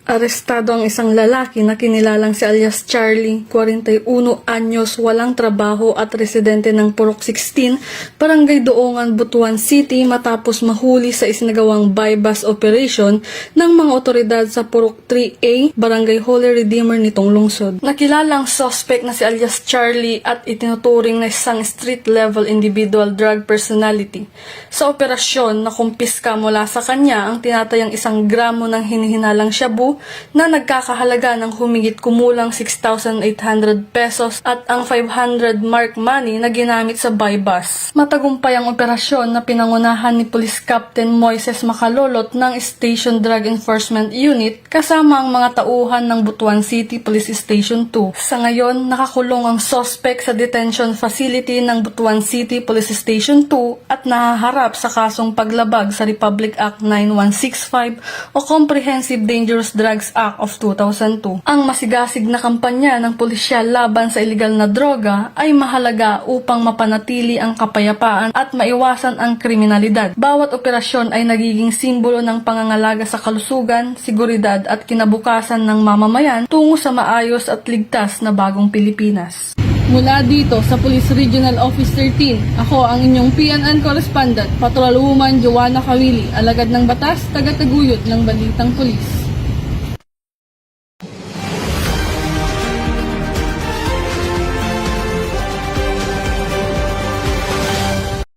Arestado ang isang lalaki na kinilalang si alias Charlie, 41 anyos, walang trabaho at residente ng Purok 16, Barangay Doongan, Butuan City matapos mahuli sa isinagawang bypass operation ng mga otoridad sa Purok 3A, Barangay Holy Redeemer nitong lungsod. Nakilalang suspect na si alias Charlie at itinuturing na isang street-level individual drug personality. Sa operasyon, nakumpiska mula sa kanya ang tinatayang 1 gramo ng hinihinalang shabu na nagkakahalaga ng humigit kumulang 6,800 pesos at ang 500 mark money na ginamit sa bypass. Matagumpay ang operasyon na pinangunahan ni Police Captain Moises Macalolot ng Station Drug Enforcement Unit kasama ang mga tauhan ng Butuan City Police Station 2. Sa ngayon, nakakulong ang suspect sa detention facility ng Butuan City Police Station 2 at nahaharap sa kasong paglabag sa Republic Act 9165 o Comprehensive Dangerous Drugs Act of 2002. Ang masigasig na kampanya ng pulisya laban sa iligal na droga ay mahalaga upang mapanatili ang kapayapaan at maiwasan ang kriminalidad. Bawat operasyon ay nagiging simbolo ng pangangalaga sa kalusugan, seguridad at kinabukasan ng mamamayan tungo sa maayos at ligtas na bagong Pilipinas. Mula dito sa Police Regional Office 13, ako ang inyong PNN Correspondent, Patrolwoman Joanna Kawili, alagad ng batas, taga-taguyod ng Balitang Pulis.